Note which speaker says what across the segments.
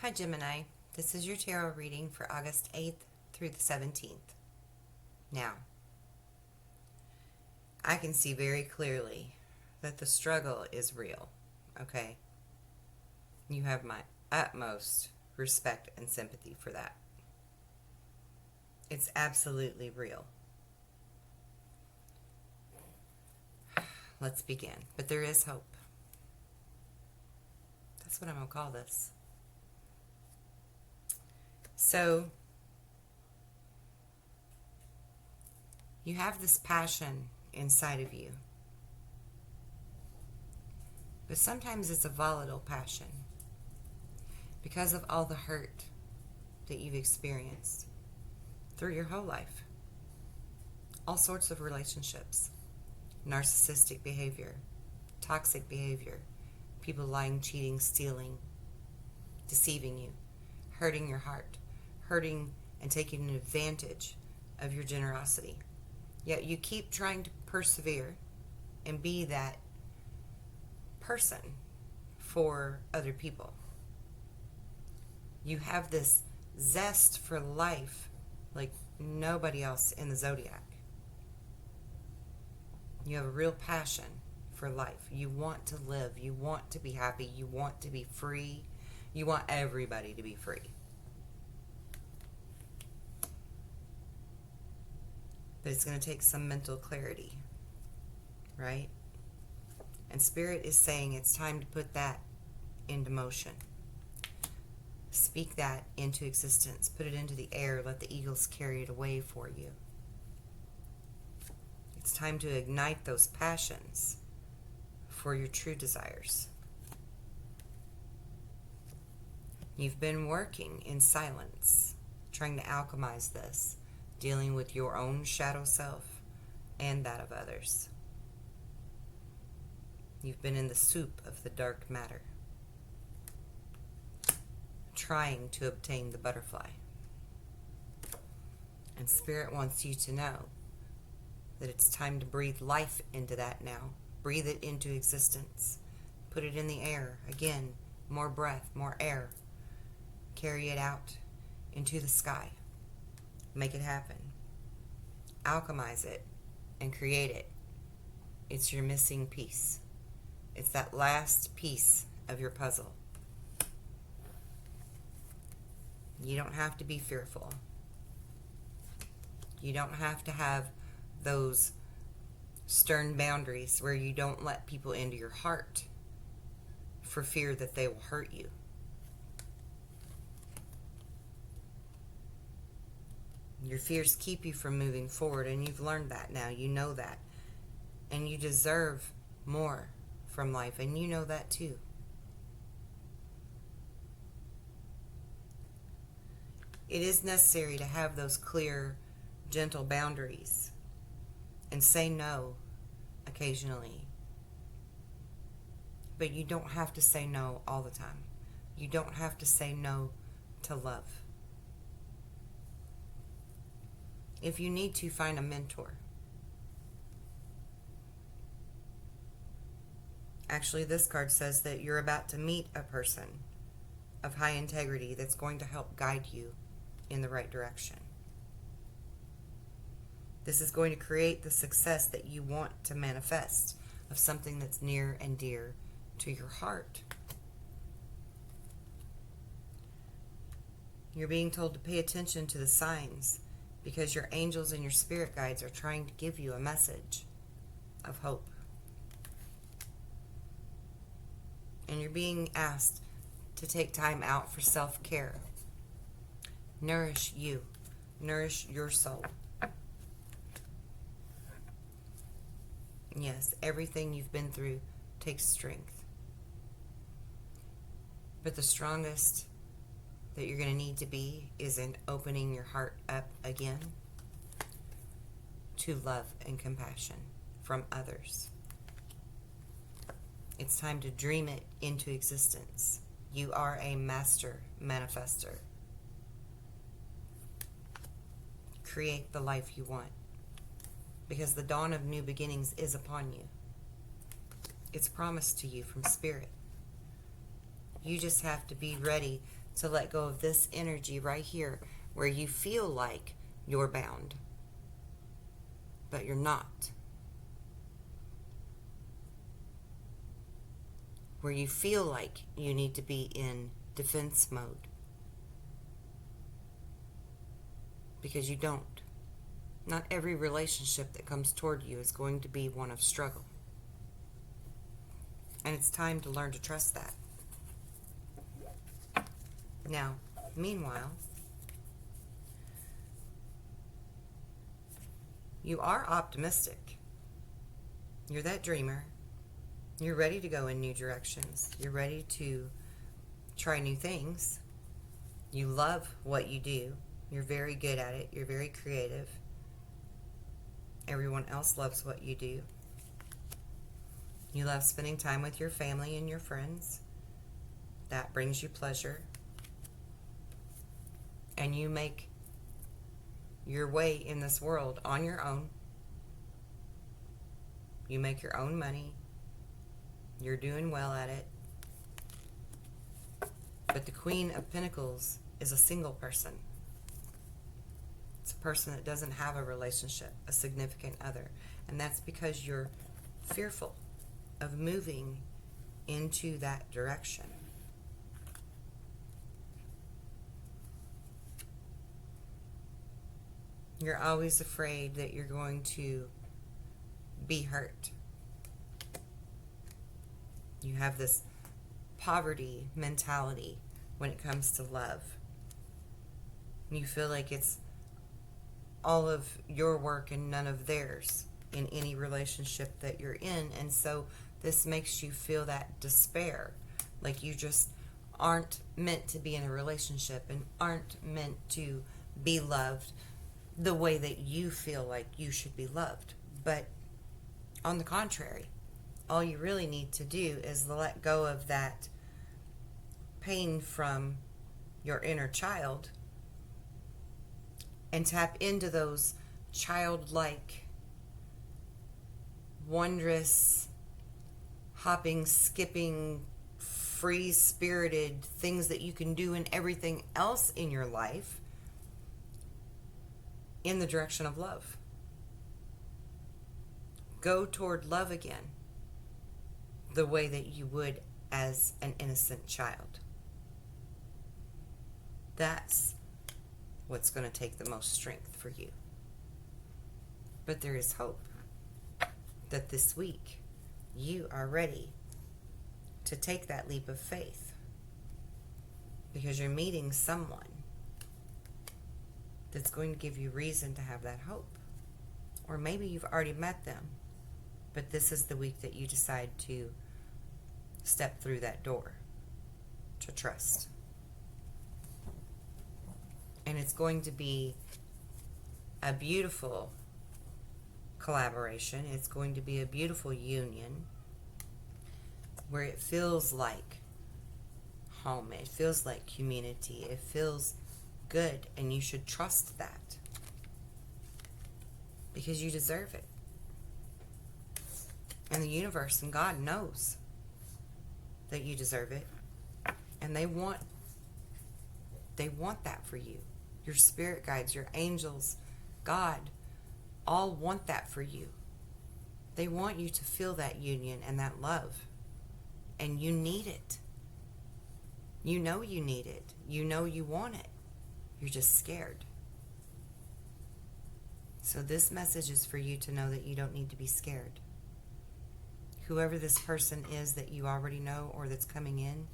Speaker 1: Hi, Gemini. This is your tarot reading for August 8th through the 17th. Now, I can see very clearly that the struggle is real, okay? You have my utmost respect and sympathy for that. It's absolutely real. Let's begin. But there is hope. That's what I'm going to call this. So, you have this passion inside of you. But sometimes it's a volatile passion because of all the hurt that you've experienced through your whole life. All sorts of relationships, narcissistic behavior, toxic behavior, people lying, cheating, stealing, deceiving you, hurting your heart, hurting and taking advantage of your generosity. Yet you keep trying to persevere and be that person for other people. You have this zest for life like nobody else in the zodiac. You have a real passion for life. You want to live. You want to be happy. You want to be free. You want everybody to be free. But it's going to take some mental clarity, right? And Spirit is saying it's time to put that into motion. Speak that into existence. Put it into the air. Let the eagles carry it away for you. It's time to ignite those passions for your true desires. You've been working in silence, trying to alchemize this, dealing with your own shadow self and that of others. You've been in the soup of the dark matter, trying to obtain the butterfly. And Spirit wants you to know that it's time to breathe life into that now. Breathe it into existence. Put it in the air. Again, more breath, more air. Carry it out into the sky. Make it happen. Alchemize it and create it. It's your missing piece. It's that last piece of your puzzle. You don't have to be fearful. You don't have to have those stern boundaries where you don't let people into your heart for fear that they will hurt you. Your fears keep you from moving forward, and you've learned that now. You know that. And you deserve more from life, and you know that too. It is necessary to have those clear, gentle boundaries and say no occasionally. But you don't have to say no all the time. You don't have to say no to love. If you need to, find a mentor. Actually, this card says that you're about to meet a person of high integrity that's going to help guide you in the right direction. This is going to create the success that you want to manifest of something that's near and dear to your heart. You're being told to pay attention to the signs because your angels and your spirit guides are trying to give you a message of hope. And you're being asked to take time out for self-care. Nourish you. Nourish your soul. Yes, everything you've been through takes strength. But the strongest that you're going to need to be is in opening your heart up again to love and compassion from others. It's time to dream it into existence. You are a master manifester. Create the life you want, because the dawn of new beginnings is upon you. It's promised to you from Spirit. You just have to be ready to let go of this energy right here where you feel like you're bound, but you're not. Where you feel like you need to be in defense mode, because you don't. Not every relationship that comes toward you is going to be one of struggle. And it's time to learn to trust that. Now, meanwhile, you are optimistic. You're that dreamer. You're ready to go in new directions. You're ready to try new things. You love what you do. You're very good at it. You're very creative. Everyone else loves what you do. You love spending time with your family and your friends. That brings you pleasure. And you make your way in this world on your own. You make your own money. You're doing well at it. But the Queen of Pentacles is a single person. It's a person that doesn't have a relationship, a significant other. And that's because you're fearful of moving into that direction. You're always afraid that you're going to be hurt. You have this poverty mentality when it comes to love. You feel like it's all of your work and none of theirs in any relationship that you're in. And so this makes you feel that despair, like you just aren't meant to be in a relationship and aren't meant to be loved the way that you feel like you should be loved. But on the contrary, all you really need to do is let go of that pain from your inner child and tap into those childlike, wondrous, hopping, skipping, free-spirited things that you can do in everything else in your life in the direction of love. Go toward love again the way that you would as an innocent child. That's what's going to take the most strength for you. But there is hope that this week you are ready to take that leap of faith, because you're meeting someone that's going to give you reason to have that hope. Or maybe you've already met them, but this is the week that you decide to step through that door to trust. And it's going to be a beautiful collaboration. It's going to be a beautiful union where it feels like home. It feels like community. It feels good, and you should trust that because you deserve it. And the universe and God knows that you deserve it, and they want that for you. Your spirit guides, your angels, God, all want that for you. They want you to feel that union and that love, and you need it. You know you need it. You know you want it. You're just scared. So this message is for you to know that you don't need to be scared. Whoever this person is that you already know or that's coming in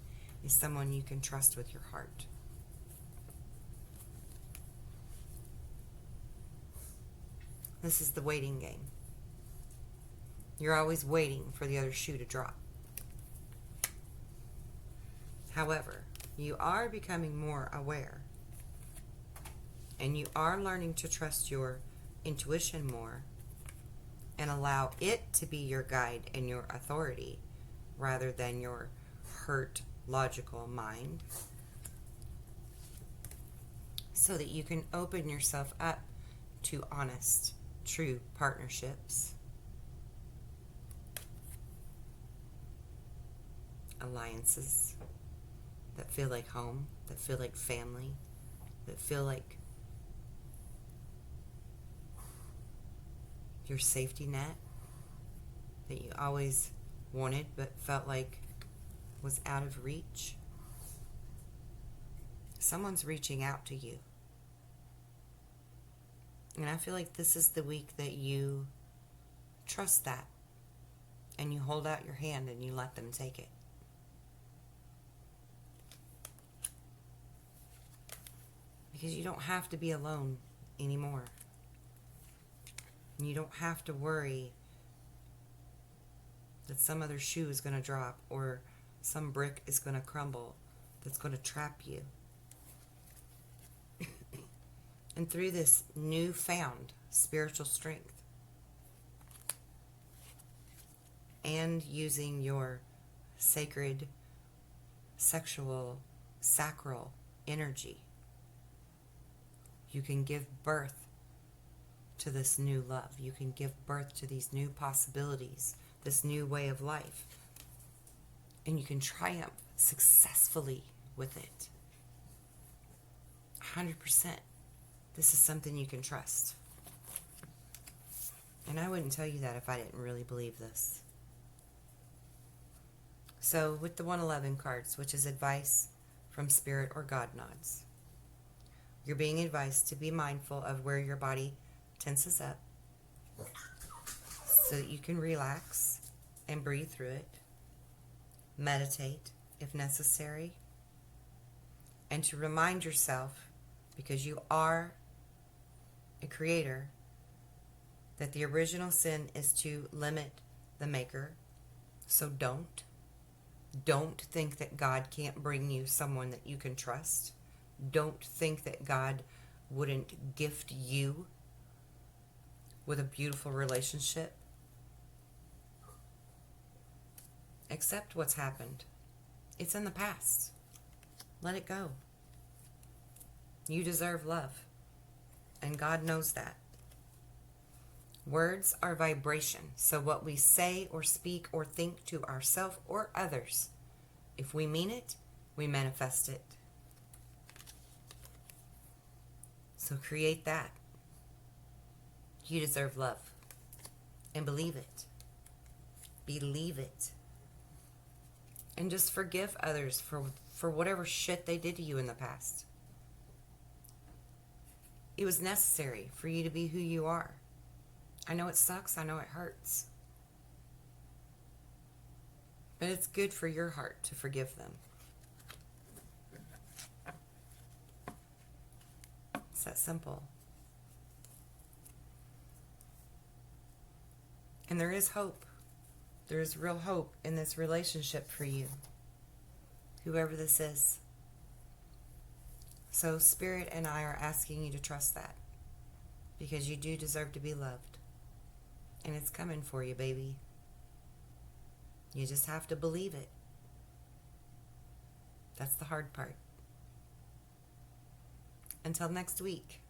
Speaker 1: is someone you can trust with your heart. This is the waiting game. You're always waiting for the other shoe to drop. However, you are becoming more aware, and you are learning to trust your intuition more and allow it to be your guide and your authority rather than your hurt, logical mind, so that you can open yourself up to honest, true partnerships, alliances that feel like home, that feel like family, that feel like your safety net that you always wanted but felt like was out of reach. Someone's reaching out to you. And I feel like this is the week that you trust that and you hold out your hand and you let them take it. Because you don't have to be alone anymore. And you don't have to worry that some other shoe is going to drop or some brick is going to crumble that's going to trap you. And through this newfound spiritual strength and using your sacred, sexual, sacral energy, you can give birth to this new love. You can give birth to these new possibilities, this new way of life. And you can triumph successfully with it. 100%. This is something you can trust. And I wouldn't tell you that if I didn't really believe this. So with the 111 cards, which is advice from Spirit or God nods, you're being advised to be mindful of where your body tenses up so that you can relax and breathe through it. Meditate if necessary. And to remind yourself, because you are a creator, that the original sin is to limit the maker. So don't think that God can't bring you someone that you can trust. Don't think that God wouldn't gift you with a beautiful relationship. Accept what's happened. It's in the past. Let it go. You deserve love. And God knows that. Words are vibration. So what we say or speak or think to ourselves or others, if we mean it, we manifest it. So create that. You deserve love. And believe it. Believe it. And just forgive others for whatever shit they did to you in the past. It was necessary for you to be who you are. I know it sucks. I know it hurts. But it's good for your heart to forgive them. It's that simple. And there is hope. There is real hope in this relationship for you, whoever this is. So Spirit and I are asking you to trust that, because you do deserve to be loved. And it's coming for you, baby. You just have to believe it. That's the hard part. Until next week,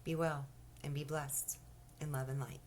Speaker 1: be well and be blessed in love and light.